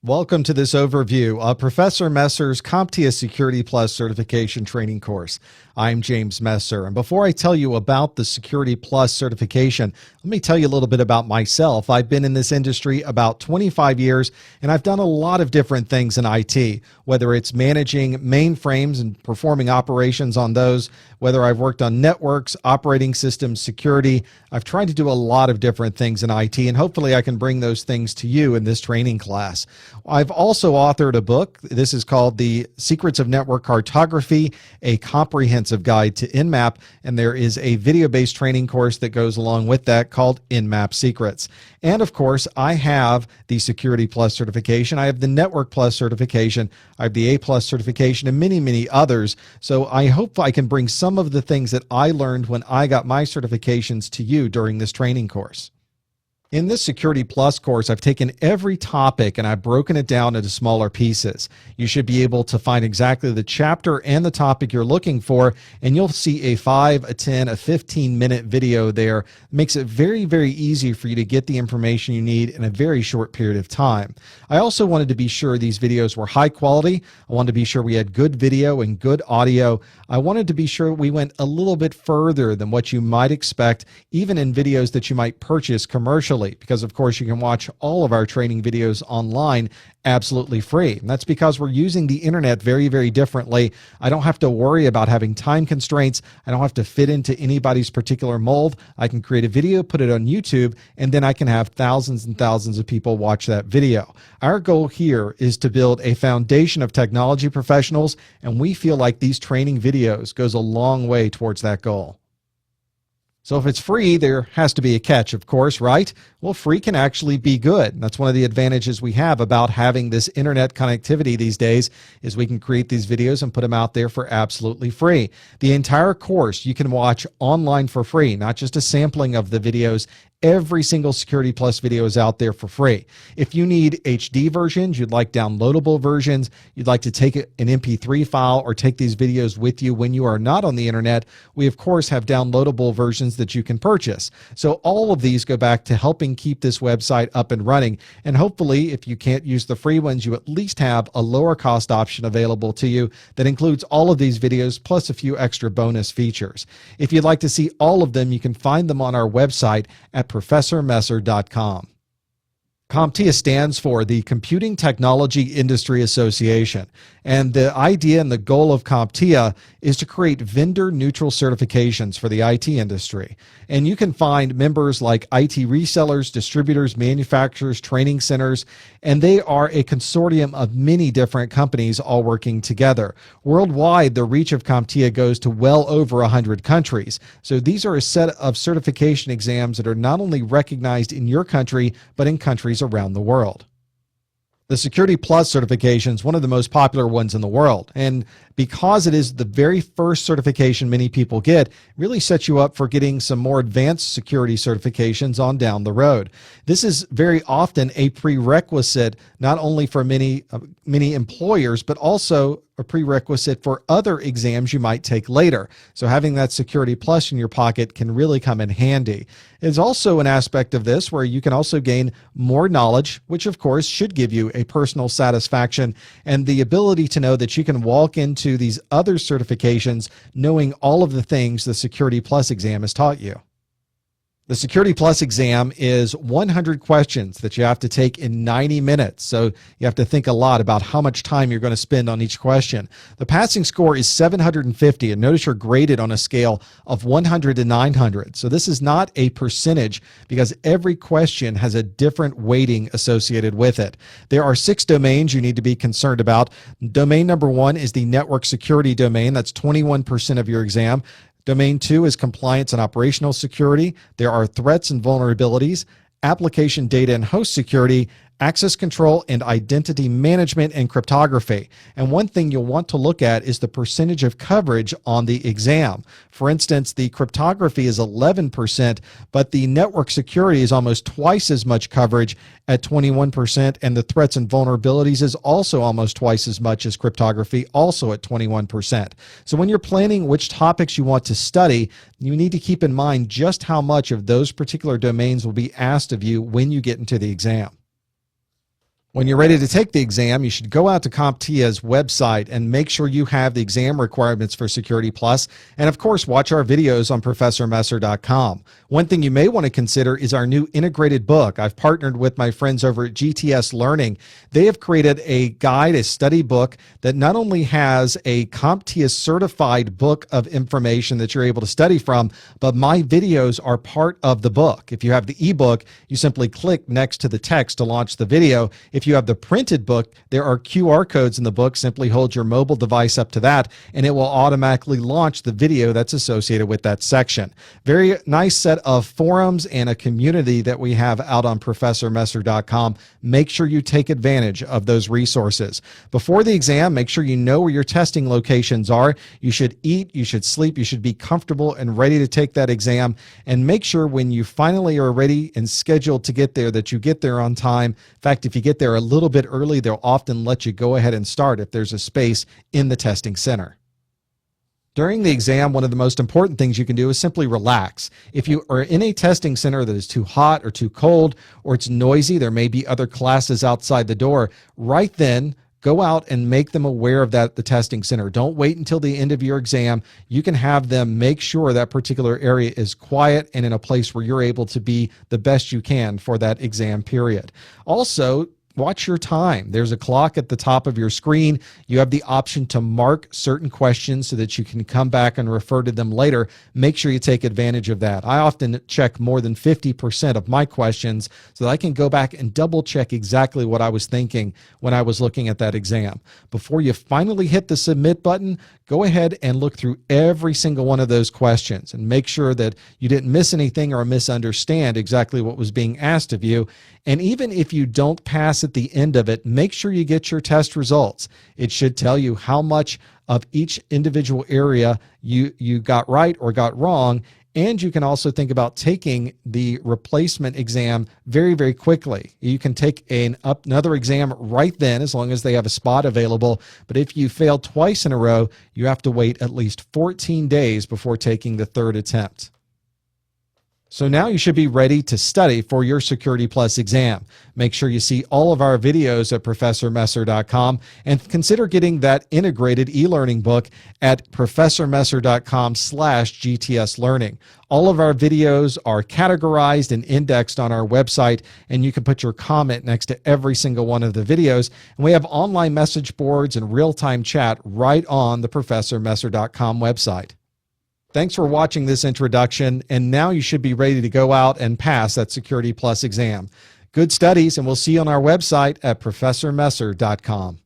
Welcome to this overview of Professor Messer's CompTIA Security Plus certification training course. I'm James Messer, and before I tell you about the Security Plus certification, let me tell you a little bit about myself. I've been in this industry about 25 years, and I've done a lot of different things in IT, whether it's managing mainframes and performing operations on those, whether I've worked on networks, operating systems, security. I've tried to do a lot of different things in IT, and hopefully I can bring those things to you in this training class. I've also authored a book. This is called The Secrets of Network Cartography, a comprehensive guide to Nmap, and there is a video-based training course that goes along with that called Nmap Secrets. And of course, I have the Security Plus certification. I have the Network Plus certification. I have the A Plus certification and many, many others. So I hope I can bring some of the things that I learned when I got my certifications to you during this training course. In this Security Plus course, I've taken every topic and I've broken it down into smaller pieces. You should be able to find exactly the chapter and the topic you're looking for, and you'll see a 5, a 10, a 15-minute video there. It makes it very, very easy for you to get the information you need in a very short period of time. I also wanted to be sure these videos were high quality. I wanted to be sure we had good video and good audio. I wanted to be sure we went a little bit further than what you might expect, even in videos that you might purchase commercially. Because of course you can watch all of our training videos online absolutely free. And that's because we're using the internet very, very differently. I don't have to worry about having time constraints. I don't have to fit into anybody's particular mold. I can create a video, put it on YouTube, and then I can have thousands and thousands of people watch that video. Our goal here is to build a foundation of technology professionals, and we feel like these training videos goes a long way towards that goal. So if it's free, there has to be a catch, of course, right? Well, free can actually be good. That's one of the advantages we have about having this internet connectivity these days is we can create these videos and put them out there for absolutely free. The entire course you can watch online for free, not just a sampling of the videos. Every single Security Plus video is out there for free. If you need HD versions, you'd like downloadable versions, you'd like to take an MP3 file or take these videos with you when you are not on the internet, we of course have downloadable versions that you can purchase. So all of these go back to helping keep this website up and running. And hopefully, if you can't use the free ones, you at least have a lower cost option available to you that includes all of these videos plus a few extra bonus features. If you'd like to see all of them, you can find them on our website at ProfessorMesser.com. CompTIA stands for the Computing Technology Industry Association, and the idea and the goal of CompTIA is to create vendor-neutral certifications for the IT industry. And you can find members like IT resellers, distributors, manufacturers, training centers, and they are a consortium of many different companies all working together. Worldwide, the reach of CompTIA goes to well over 100 countries. So these are a set of certification exams that are not only recognized in your country, but in countries around the world. The Security Plus certification is one of the most popular ones in the world, and because it is the very first certification many people get, it really sets you up for getting some more advanced security certifications on down the road. This is very often a prerequisite not only for many employers, but also a prerequisite for other exams you might take later. So having that Security Plus in your pocket can really come in handy. There's also an aspect of this where you can also gain more knowledge, which of course should give you a personal satisfaction and the ability to know that you can walk into these other certifications knowing all of the things the Security Plus exam has taught you. The Security Plus exam is 100 questions that you have to take in 90 minutes. So you have to think a lot about how much time you're going to spend on each question. The passing score is 750, and notice you're graded on a scale of 100 to 900. So this is not a percentage because every question has a different weighting associated with it. There are 6 domains you need to be concerned about. Domain number 1 is the network security domain. That's 21% of your exam. Domain 2 is compliance and operational security. There are threats and vulnerabilities, application data and host security, access control, and identity management and cryptography. And one thing you'll want to look at is the percentage of coverage on the exam. For instance, the cryptography is 11%, but the network security is almost twice as much coverage at 21%, and the threats and vulnerabilities is also almost twice as much as cryptography, also at 21%. So when you're planning which topics you want to study, you need to keep in mind just how much of those particular domains will be asked of you when you get into the exam. When you're ready to take the exam, you should go out to CompTIA's website and make sure you have the exam requirements for Security Plus. And of course, watch our videos on ProfessorMesser.com. One thing you may want to consider is our new integrated book. I've partnered with my friends over at GTS Learning. They have created a guide, a study book that not only has a CompTIA certified book of information that you're able to study from, but my videos are part of the book. If you have the ebook, you simply click next to the text to launch the video. If you have the printed book, there are QR codes in the book. Simply hold your mobile device up to that, and it will automatically launch the video that's associated with that section. Very nice set of forums and a community that we have out on ProfessorMesser.com. Make sure you take advantage of those resources. Before the exam, make sure you know where your testing locations are. You should eat, you should sleep, you should be comfortable and ready to take that exam. And make sure when you finally are ready and scheduled to get there that you get there on time. In fact, if you get there a little bit early, they'll often let you go ahead and start if there's a space in the testing center. During the exam, one of the most important things you can do is simply relax. If you are in a testing center that is too hot or too cold or it's noisy, there may be other classes outside the door, right then, go out and make them aware of that at the testing center. Don't wait until the end of your exam. You can have them make sure that particular area is quiet and in a place where you're able to be the best you can for that exam period. Also, watch your time. There's a clock at the top of your screen. You have the option to mark certain questions so that you can come back and refer to them later. Make sure you take advantage of that. I often check more than 50% of my questions so that I can go back and double check exactly what I was thinking when I was looking at that exam. Before you finally hit the submit button, go ahead and look through every single one of those questions and make sure that you didn't miss anything or misunderstand exactly what was being asked of you. And even if you don't pass at the end of it, make sure you get your test results. It should tell you how much of each individual area you got right or got wrong. And you can also think about taking the replacement exam very, very quickly. You can take another exam right then as long as they have a spot available. But if you fail twice in a row, you have to wait at least 14 days before taking the third attempt. So now you should be ready to study for your Security Plus exam. Make sure you see all of our videos at ProfessorMesser.com and consider getting that integrated e-learning book at ProfessorMesser.com/GTS Learning. All of our videos are categorized and indexed on our website, and you can put your comment next to every single one of the videos. And we have online message boards and real-time chat right on the ProfessorMesser.com website. Thanks for watching this introduction, and now you should be ready to go out and pass that Security Plus exam. Good studies, and we'll see you on our website at ProfessorMesser.com.